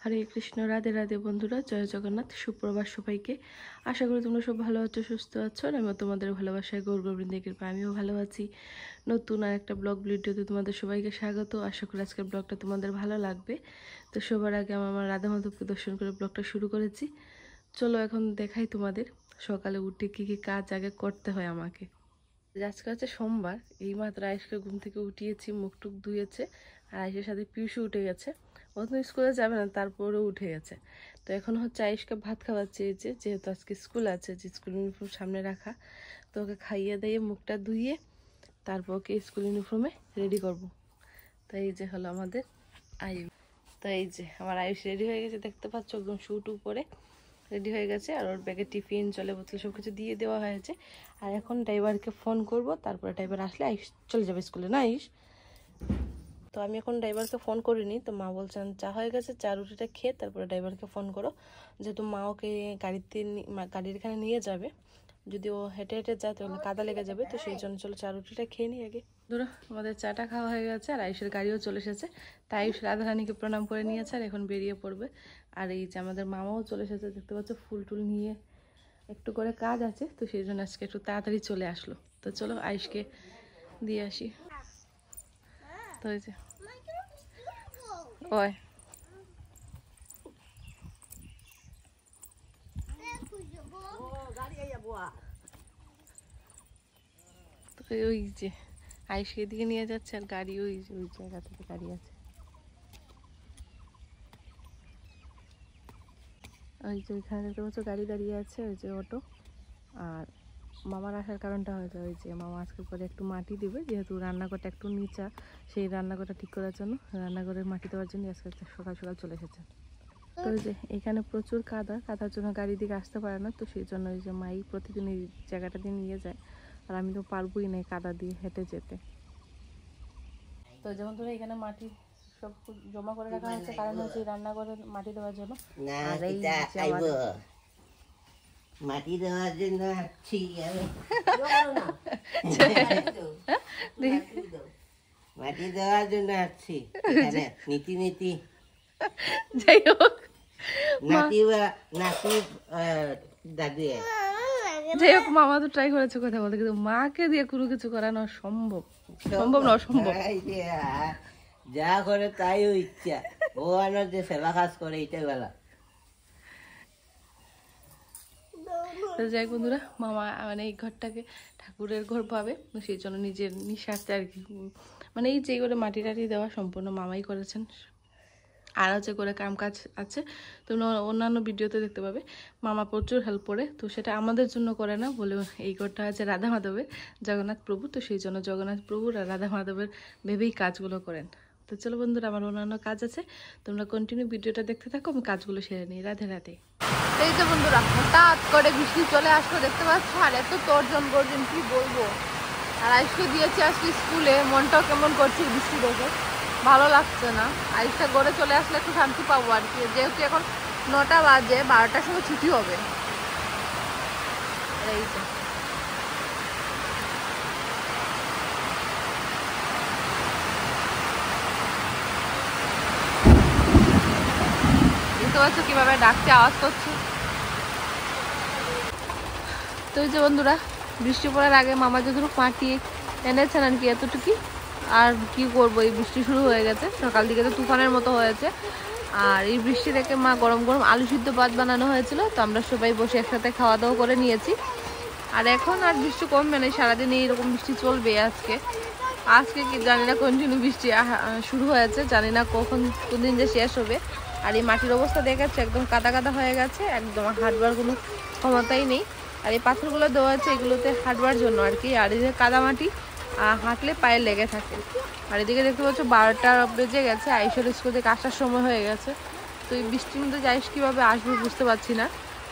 হরে কৃষ্ণ, রাধে রাধে বন্ধুরা, জয় জগন্নাথ, সুপ্রভাত সবাইকে। আশা করি তোমরা সব ভালো আছো, সুস্থ আছো। আর আমিও তোমাদের ভালোবাসায় গৌর গোবিন্দের কৃপায় আমিও ভালো আছি। নতুন আর একটা ব্লগ ভিডিওতে তোমাদের সবাইকে স্বাগত। আশা করি আজকের ব্লগটা তোমাদের ভালো লাগবে। তো সবার আগে আমি আমার রাধা মাধবকে দর্শন করে ব্লগটা শুরু করেছি। চলো এখন দেখাই তোমাদের সকালে উঠে কী কী কাজ আগে করতে হয় আমাকে। আজকে হচ্ছে সোমবার। এই মাত্র আয়েশকে ঘুম থেকে উঠিয়েছি, মুখ টুক ধুয়েছে। আর আয়েশের সাথে পিউসও উঠে গেছে। ও তো স্কুলে যাবে না, তারপরেও উঠে গেছে। তো এখন হচ্ছে আয়েশকে ভাত খাওয়াচ্ছি, এই যে যেহেতু আজকে স্কুল আছে, যে স্কুল ইউনিফর্ম সামনে রাখা, তো ওকে খাইয়ে দিয়ে মুখটা ধুইয়ে তারপর ওকে স্কুল ইউনিফর্মে রেডি করব। তো এই যে হলো আমাদের আয়ুষ। তো এই যে আমার আয়ুষ রেডি হয়ে গেছে, দেখতে পাচ্ছ, একদম শুট উপরে রেডি হয়ে গেছে। আর ওর ব্যাগে টিফিন, জলে বোতল সব কিছু দিয়ে দেওয়া হয়েছে। আর এখন ড্রাইভারকে ফোন করব, তারপরে ড্রাইভার আসলে আয়ুষ চলে যাবে স্কুলে, না আয়ুষ? তো আমি এখন ড্রাইভারকে ফোন করিনি। তো মা বলছেন চা হয়ে গেছে, চা রুটিটা খেয়ে তারপরে ড্রাইভারকে ফোন করো, যেহেতু মা ওকে গাড়ির এখানে নিয়ে যাবে। যদি ও হেঁটে হেঁটে যায় তাহলে কাদা লেগে যাবে। তো সেই জন্য চলো চা রুটিটা খেয়ে নিই আগে। ধরো আমাদের চাটা খাওয়া হয়ে গেছে আর আয়ুষের গাড়িও চলে এসেছে। তাই আয়ুষ রাধারানীকে প্রণাম করে নিয়েছে আর এখন বেরিয়ে পড়বে। আর এই যে আমাদের মামাও চলে এসেছে, দেখতে পাচ্ছ, ফুল টুল নিয়ে। একটু করে কাজ আছে, তো সেই জন্য আজকে একটু তাড়াতাড়ি চলে আসলো। তো চলো আয়ুষকে দিয়ে আসি। তো এই যে ওই ওই যে আয়ুষকে এদিকে নিয়ে যাচ্ছে আর গাড়ি ওই ওই জায়গা থেকে গাড়ি আছে। ওই যে ওইখানে দেখতে পাচ্ছ গাড়ি দাঁড়িয়ে আছে, ওই যে অটো। আর মামার আসার কারণটা হয়েছে ওই যে মামা আজকে করে একটু মাটি দেবে, যেহেতু রান্নাঘরটা একটু নিচা, সেই রান্নাঘরটা ঠিক করার জন্য, রান্নাঘরের মাটি দেওয়ার জন্য আজকে সকাল সকাল চলে এসেছে। তো ওই যে এখানে প্রচুর কাদার জন্য গাড়ি দিকে আসতে পারে না। তো সেই জন্য ওই যে মাই প্রতিদিন এই জায়গাটা দিয়ে নিয়ে যায়। আর আমি তো পারবোই না কাদা দিয়ে হেঁটে যেতে। তো যেমন ধরো এখানে মাটি সব জমা করে রাখা হয়েছে, কারণ হচ্ছে রান্নাঘরে মাটি দেওয়ার জন্য। আর এই মাটি দেওয়ার জন্য মাটি দেওয়ার জন্য আসছি। নীতি নীতি যাই হোক, নাতি নাতি দাদু, যাই হোক, মামা তো ট্রাই করেছে কথা বলতে, কিন্তু মাকে দিয়ে কোনো কিছু করানো সম্ভব না, অসম্ভব। যা করে তাই ইচ্ছা, ভগবানের যে সেবা কাজ করে এটাই বেলা। যাই বন্ধুরা, মামা মানে এই ঘরটাকে ঠাকুরের ঘর পাবে, সেই জন্য নিজের নিঃস্বার্থে আর কি, মানে এই যে করে মাটি টাটি দেওয়া সম্পূর্ণ মামাই করেছেন। আর হচ্ছে করে কাম কাজ আছে, তোমরা অন্যান্য ভিডিওতে দেখতে পাবে মামা প্রচুর হেল্প করে। তো সেটা আমাদের জন্য করে না বলে, এই ঘরটা আছে রাধা মাধবের, জগন্নাথ প্রভু, তো সেই জন্য জগন্নাথ প্রভুর আর রাধা মাধবের ভেবেই কাজগুলো করেন। তো চলো বন্ধুরা, আমার অন্যান্য কাজ আছে, তোমরা কন্টিনিউ ভিডিওটা দেখতে থাকো, আমি কাজগুলো সেরে নিই। রাধে রাধে। এই যে বন্ধুরা, হঠাৎ করে বৃষ্টি চলে আসলো, দেখতে পাচ্ছ, আর এত তর্জন গর্জন কি বলবো। আর আজকে দিয়েছে আজকে স্কুলে, মনটাও কেমন করছে বৃষ্টি দেখে, ভালো লাগছে না। আজকে ঘরে চলে আসলে একটু শান্তি পাবো আর কি, যেহেতু এখন 9টা বাজে, 12টার সময় ছুটি হবে। এই যে দেখতে পাচ্ছ কিভাবে ডাকছে, আওয়াজ করছে। তো এই যে বন্ধুরা, বৃষ্টি পড়ার আগে মামা যতটুকু মাটি এনেছেন আর কি, এতটুকুই। আর কি করবো, এই বৃষ্টি শুরু হয়ে গেছে, সকাল দিকে তো তুফানের মতো হয়েছে। আর এই বৃষ্টি দেখে মা গরম গরম আলু সিদ্ধ ভাত বানানো হয়েছিল, তো আমরা সবাই বসে একসাথে খাওয়া দাওয়া করে নিয়েছি। আর এখন আর বৃষ্টি কমবে না, সারাদিন এইরকম বৃষ্টি চলবে। আজকে কি জানি না, কন্টিনিউ বৃষ্টি শুরু হয়েছে, জানি না কোন দিন যে শেষ হবে। আর এই মাটির অবস্থা দেখাচ্ছে, একদম কাদা কাদা হয়ে গেছে, একদম হাঁটবার কোনো ক্ষমতাই নেই। আর এই পাথরগুলো দেওয়া আছে এগুলোতে হাঁটবার জন্য আর কি। আর এই যে কাদা মাটি হাঁটলে পায়ে লেগে থাকে। আর এদিকে দেখতে পাচ্ছ 12টা বেজে গেছে, আইসের স্কুল থেকে আসার সময় হয়ে গেছে। তো এই বৃষ্টির মধ্যে যাইস কীভাবে আসবে বুঝতে পারছি না।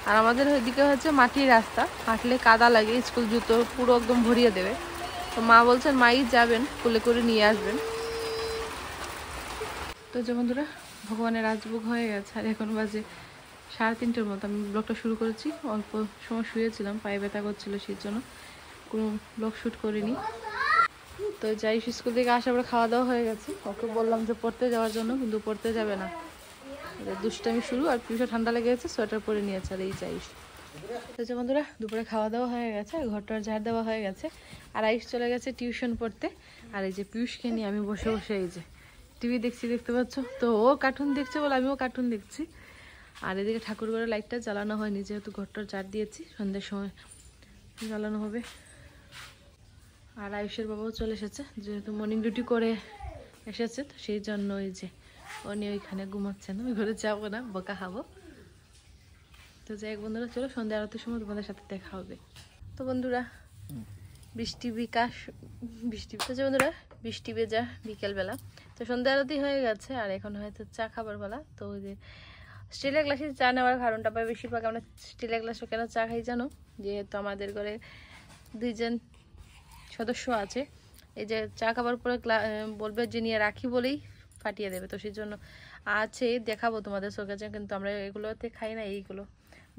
আর আমাদের ওইদিকে হচ্ছে মাটির রাস্তা, হাঁটলে কাদা লাগে, স্কুল জুতো পুরো একদম ভরিয়ে দেবে। তো মা বলছেন মাই যাবেন, কোলে করে নিয়ে আসবেন। তো যে বন্ধুরা, ভগবানের রাজভোগ হয়ে গেছে, আর এখন বাজে 3:30টার মতো। আমি ব্লগটা শুরু করেছি, অল্প সময় শুয়েছিলাম, পায়ে ব্যথা করছিল, সেই জন্য কোনো ব্লগ শ্যুট করিনি। তো যাই, স্কুল থেকে আসার পরে খাওয়া দাওয়া হয়ে গেছে, ওকে বললাম যে পড়তে যাওয়ার জন্য, কিন্তু পড়তে যাবে না। দুষ্টামি শুরু, আর পিউষও ঠান্ডা লেগে গেছে, সোয়েটার পরে নিয়েছে। আর এই চাইস তো বন্ধুরা, দুপুরে খাওয়া দাওয়া হয়ে গেছে, ঘরটার ঝাড় দেওয়া হয়ে গেছে, আর আইস চলে গেছে টিউশন পড়তে। আর এই যে পিউষকে নিয়ে আমি বসে বসে এই যে টিভি দেখছি, দেখতে পাচ্ছ তো। ও কার্টুন দেখছে বলে আমিও কার্টুন দেখছি। আর এদিকে ঠাকুরঘরের লাইটটা জ্বালানো হয়নি, যেহেতু ঘরটার ঝাড় দিয়েছি, সন্ধ্যের সময় জ্বালানো হবে। আর আয়ুষের বাবাও চলে এসেছে, যেহেতু মর্নিং ডিউটি করে এসেছে, তো সেই জন্য ওই যে উনি ওইখানে ঘুমাচ্ছেন। ওই ঘরে যাবো না, বকা খাবো। তো যাই হোক বন্ধুরা, চলো সন্ধ্যা আরতির সময় তোমাদের সাথে দেখা হবে। তো বন্ধুরা, বৃষ্টি বন্ধুরা, বৃষ্টি ভেজা বিকেলবেলা। তো সন্ধ্যা আরতি হয়ে গেছে, আর এখন হয়তো চা খাবার বেলা। তো ওই যে স্টিলের গ্লাসে চা নেওয়ার কারণটা, বা বেশিরভাগ আমরা স্টিলের গ্লাসে কেন চা খাই জানো? যেহেতু আমাদের ঘরে 2 জন সদস্য আছে, এই যে চা খাবার পরে বলবে যে নিয়ে রাখি বলেই ফাটিয়ে দেবে। তো সেই জন্য আছে, দেখাবো তোমাদের কাছে, কিন্তু আমরা এগুলোতে খাই না। এইগুলো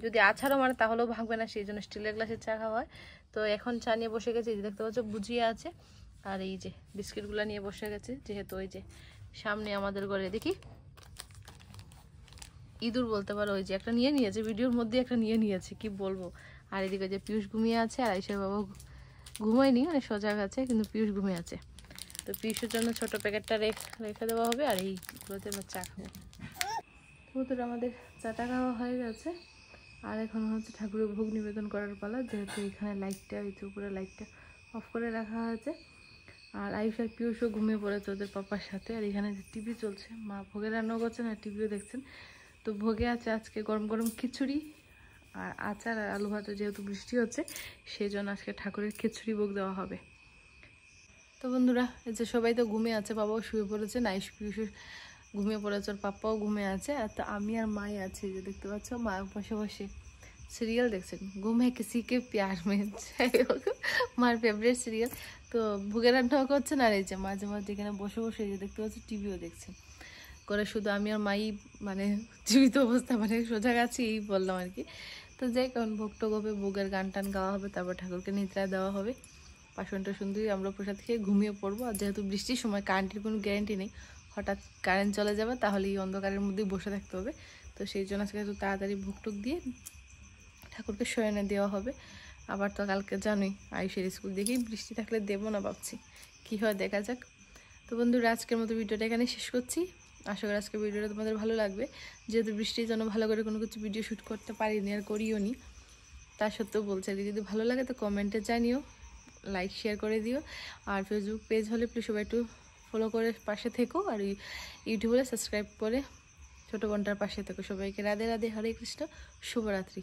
যদি আছাড়ও মানে তাহলেও ভাঙবে না, সেই জন্য স্টিলের গ্লাসে চা খাওয়া হয়। তো এখন চা নিয়ে বসে গেছে, দেখতে পাচ্ছ ভুজিয়া আছে, আর এই যে বিস্কিটগুলো নিয়ে বসে গেছে। যেহেতু ওই যে সামনে আমাদের ঘরে দেখি ইঁদুর বলতে পারো, ওই যে একটা নিয়ে নিয়েছে, ভিডিওর মধ্যে একটা নিয়ে নিয়েছে, কি বলবো। আর এদিকে যে পিউষ ঘুমিয়ে আছে, আর আইসা বাবা ঘুমায়নি, মানে সজাগ আছে, কিন্তু পিউষ ঘুমিয়ে আছে। তো পিউষের জন্য ছোট প্যাকেটটা রেখে দেওয়া হবে, আর এইগুলোতে আমরা চা খাবো। তো আমাদের চাটা খাওয়া হয়ে গেছে, আর এখন হচ্ছে ঠাকুরের ভোগ নিবেদন করার পালা। যেহেতু এখানে লাইটটা, এই যে উপরে লাইটটা অফ করে রাখা হয়েছে। আর আয়ুষ আর পিউষও ঘুমিয়ে পড়েছে ওদের পাপার সাথে। আর এখানে যে টিভি চলছে, মা ভোগে রান্নাও করছেন আর টিভিও দেখছেন। তো ভোগে আছে আজকে গরম গরম খিচুড়ি আর আচার আর আলু ভাজা। যেহেতু বৃষ্টি হচ্ছে, সেই জন্য আজকে ঠাকুরের খিচুড়ি ভোগ দেওয়া হবে। তো বন্ধুরা, এই যে সবাই তো ঘুমিয়ে আছে, বাবাও শুয়ে পড়েছে, আয়ুষ পিউষ ঘুমিয়ে পড়েছে, ওর পাপ্পাও ঘুমিয়ে আছে। আর তো আমি আর মাই আছে, যে দেখতে পাচ্ছ, মা বসে বসে সিরিয়াল দেখছেন, ঘুম হ্যাঁ কিসি কে প্যার মে, মার ফেভারিট সিরিয়াল। তো ভোগের রান্নাও করছেন, আর এই যে মাঝে মাঝে এখানে বসে বসে যে দেখতে পাচ্ছ টিভিও দেখছেন করে। শুধু আমি আর মাই মানে জীবিত অবস্থা, মানে সোজা আছি, এই বললাম আর কি। তো যাই, কারণ ভোগ টোগ হবে, ভোগের গান টান গাওয়া হবে, তারপর ঠাকুরকে নিদ্রা দেওয়া হবে। পাশনটা সুন্দরী আমরা প্রসাদ খেয়ে ঘুমিয়ে পড়বো। আর যেহেতু বৃষ্টির সময় কারেন্টের কোনো গ্যারান্টি নেই, হঠাৎ কারেন্ট চলে যাবে, তাহলে এই অন্ধকারের মধ্যেই বসে থাকতে হবে। তো সেই জন্য আজকে একটু তাড়াতাড়ি ভোগ টোগ দিয়ে ঠাকুরকে শয়নে দেওয়া হবে। আবার তো কালকে জানোই আয়ুষের স্কুল, দেখি বৃষ্টি থাকলে দেবো না ভাবছি, কী হয় দেখা যাক। তো বন্ধুরা, আজকের মতো ভিডিওটা এখানে শেষ করছি। আশা করি আজকের ভিডিওটা তোমাদের ভালো লাগবে। যেহেতু বৃষ্টির জন্য ভালো করে কোনো কিছু ভিডিও শ্যুট করতে পারিনি আর করিও নি, তা সত্ত্বেও বলছি আর কি, যদি ভালো লাগে তো কমেন্টে জানিও, লাইক শেয়ার করে দিও। আর ফেসবুক পেজ হলে প্লিজ সবাই একটু ফলো করে পাশে থেকো, আর ইউটিউবে সাবস্ক্রাইব করে ছোটো বোনটার পাশে থেকো। সবাইকে রাধে রাধে, হরে কৃষ্ণ, শুভরাত্রি।